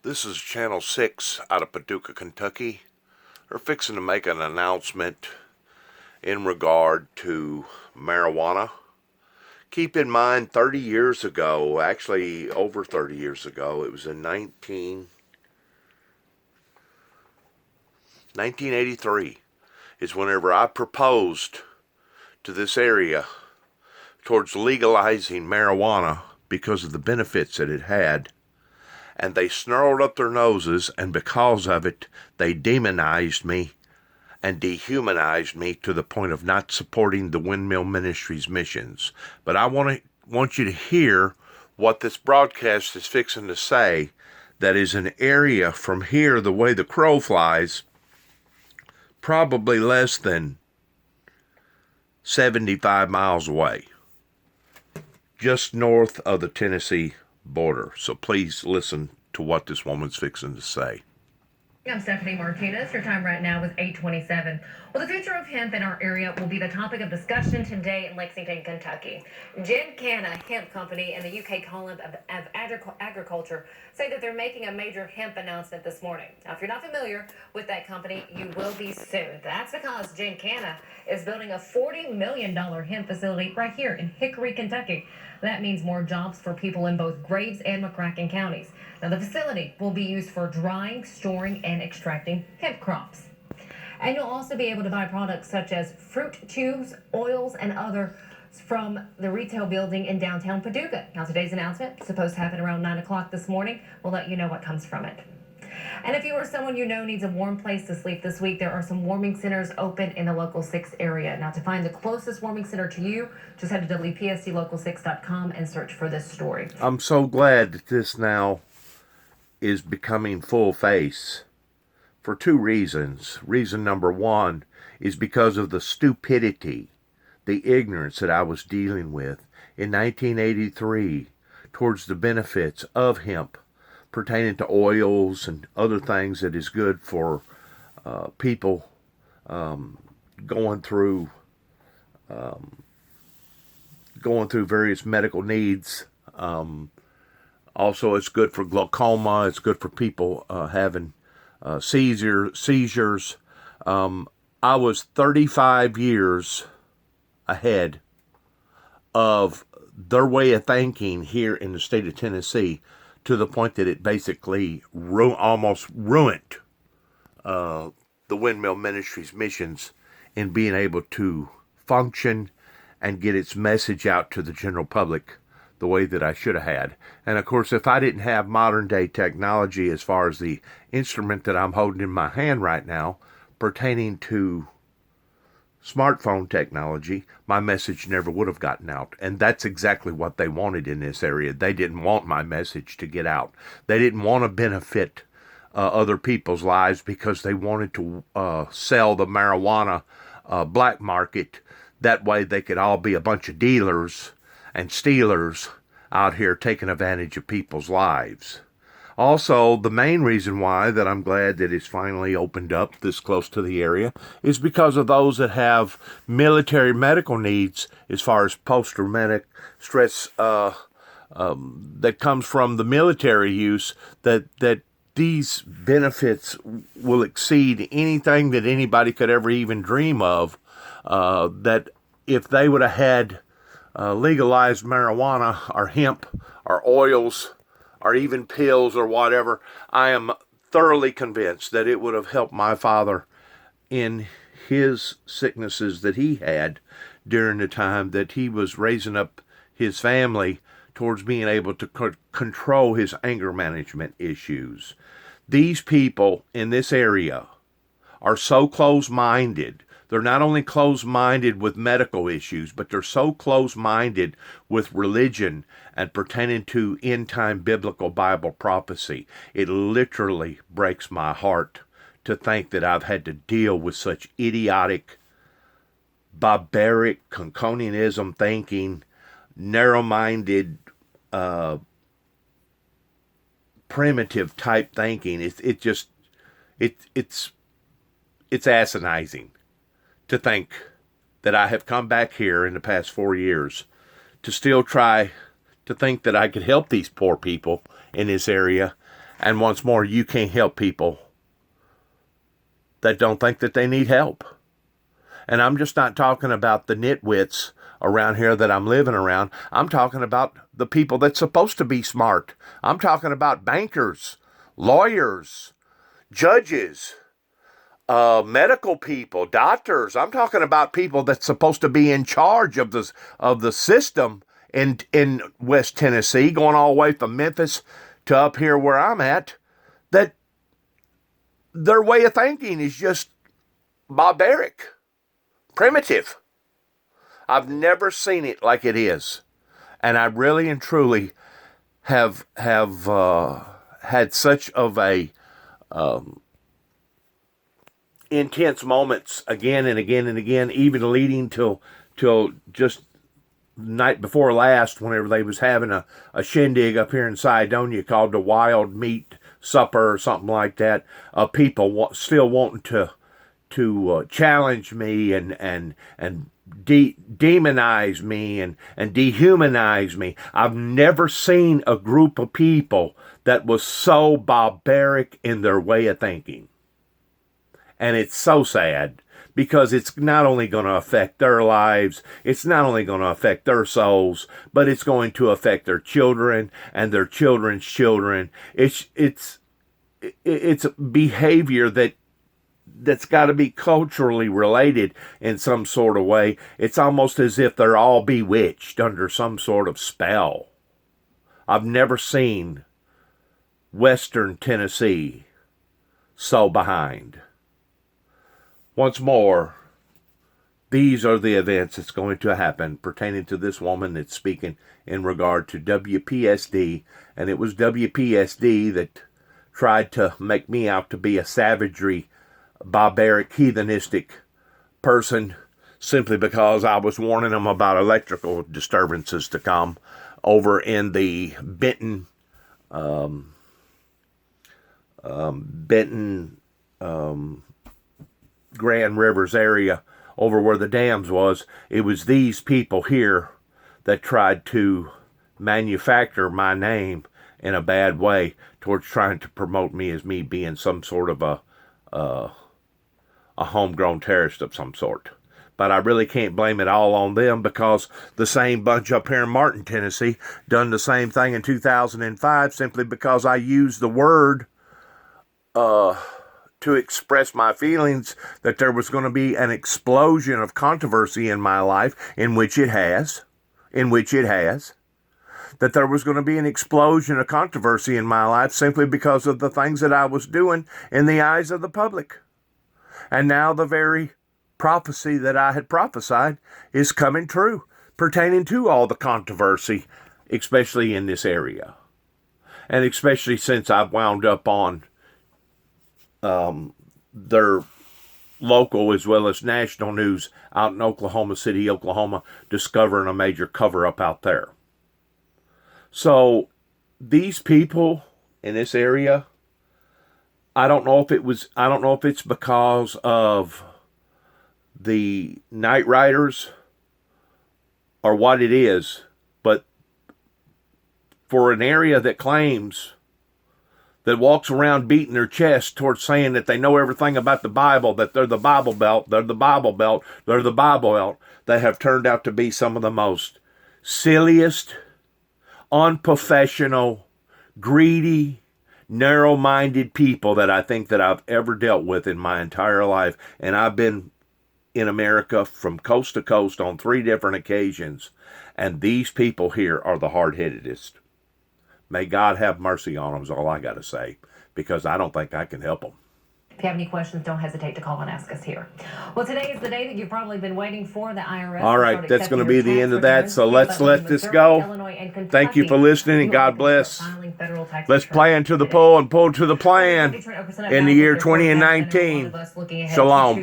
This is Channel 6 out of Paducah, Kentucky. They're fixing to make an announcement in regard to marijuana. Keep in mind, 30 years ago, actually over 30 years ago, it was in 1983, is whenever I proposed to this area towards legalizing marijuana because of the benefits that it had. And they snarled up their noses, and because of it, they demonized me and dehumanized me to the point of not supporting the Windmill Ministries missions. But I want you to hear what this broadcast is fixing to say. That is an area from here, the way the crow flies, probably less than 75 miles away, just north of the Tennessee border. So please listen to what this woman's fixing to say. I'm Stephanie Martinez. Your time right now is 8:27. Well, the future of hemp in our area will be the topic of discussion today in Lexington, Kentucky. Gin-Canna Hemp Company and the UK Column of Agriculture say that they're making a major hemp announcement this morning. Now, if you're not familiar with that company, you will be soon. That's because Gin-Canna is building a $40 million hemp facility right here in Hickory, Kentucky. That means more jobs for people in both Graves and McCracken counties. Now, the facility will be used for drying, storing, and extracting hemp crops. And you'll also be able to buy products such as fruit tubes, oils, and other from the retail building in downtown Paducah. Now, today's announcement is supposed to happen around 9 o'clock this morning. We'll let you know what comes from it. And if you or someone you know needs a warm place to sleep this week, there are some warming centers open in the Local 6 area. Now, to find the closest warming center to you, just head to WPSCLocal6.com and search for this story. I'm so glad that this now is becoming full face for two reasons. Reason number one is because of the stupidity, the ignorance that I was dealing with in 1983 towards the benefits of hemp pertaining to oils and other things that is good for people going through various medical needs. Also, it's good for glaucoma. It's good for people having seizures. I was 35 years ahead of their way of thinking here in the state of Tennessee, to the point that it basically almost ruined the Windmill Ministries missions in being able to function and get its message out to the general public the way that I should have had. And of course, if I didn't have modern day technology as far as the instrument that I'm holding in my hand right now pertaining to smartphone technology, my message never would have gotten out. And that's exactly what they wanted in this area. They didn't want my message to get out. They didn't want to benefit other people's lives because they wanted to sell the marijuana black market. That way they could all be a bunch of dealers and stealers out here taking advantage of people's lives. Also, the main reason why that I'm glad that it's finally opened up this close to the area is because of those that have military medical needs as far as post-traumatic stress that comes from the military use, that these benefits will exceed anything that anybody could ever even dream of, that if they would have had legalized marijuana or hemp or oils or even pills or whatever, I am thoroughly convinced that it would have helped my father in his sicknesses that he had during the time that he was raising up his family towards being able to control his anger management issues. These people in this area are so close-minded. They're not only close-minded with medical issues, but they're so close-minded with religion and pertaining to end-time biblical Bible prophecy. It literally breaks my heart to think that I've had to deal with such idiotic, barbaric, Conconianism thinking, narrow-minded, primitive type thinking. It's asinizing to think that I have come back here in the past 4 years to still try to think that I could help these poor people in this area And once more, you can't help people that don't think that they need help. And I'm just not talking about the nitwits around here that I'm living around. I'm talking about the people that's supposed to be smart. I'm talking about bankers, lawyers, judges, medical people, doctors. I'm talking about people that's supposed to be in charge of the system in West Tennessee, going all the way from Memphis to up here where I'm at, that their way of thinking is just barbaric, primitive. I've never seen it like it is. And I really and truly have had such of a intense moments again and again and again, even leading till just night before last, whenever they was having a shindig up here in Cydonia called the Wild Meat Supper or something like that. People still wanting to challenge me and demonize me and dehumanize me. I've never seen a group of people that was so barbaric in their way of thinking. And it's so sad, because it's not only going to affect their lives, it's not only going to affect their souls, but it's going to affect their children and their children's children. It's behavior that's got to be culturally related in some sort of way. It's almost as if they're all bewitched under some sort of spell. I've never seen Western Tennessee so behind. Once more, these are the events that's going to happen pertaining to this woman that's speaking in regard to WPSD. And it was WPSD that tried to make me out to be a savagery, barbaric, heathenistic person, simply because I was warning them about electrical disturbances to come over in the Benton Grand Rivers area, over where the dams was. It was these people here that tried to manufacture my name in a bad way towards trying to promote me as me being some sort of a homegrown terrorist of some sort. But I really can't blame it all on them, because the same bunch up here in Martin, Tennessee done the same thing in 2005, simply because I used the word to express my feelings that there was going to be an explosion of controversy in my life, in which it has, that there was going to be an explosion of controversy in my life simply because of the things that I was doing in the eyes of the public. And now the very prophecy that I had prophesied is coming true, pertaining to all the controversy, especially in this area. And especially since I've wound up on their local as well as national news out in Oklahoma City, Oklahoma, discovering a major cover-up out there. So these people in this area, I don't know if it's because of the night riders or what it is, but for an area that claims, that walks around beating their chest towards saying that they know everything about the Bible, that they're the Bible Belt, they're the Bible Belt, they're the Bible Belt, they have turned out to be some of the most silliest, unprofessional, greedy, narrow-minded people that I think that I've ever dealt with in my entire life. And I've been in America from coast to coast on 3 different occasions, and these people here are the hard-headedest. May God have mercy on them is all I got to say, because I don't think I can help them. If you have any questions, don't hesitate to call and ask us here. Well, today is the day that you've probably been waiting for. The IRS. All right, that's going to be the end of that, so let's let this go. Thank you for listening, and God bless. Let's plan to the pull and pull to the plan in the year 2019. Shalom.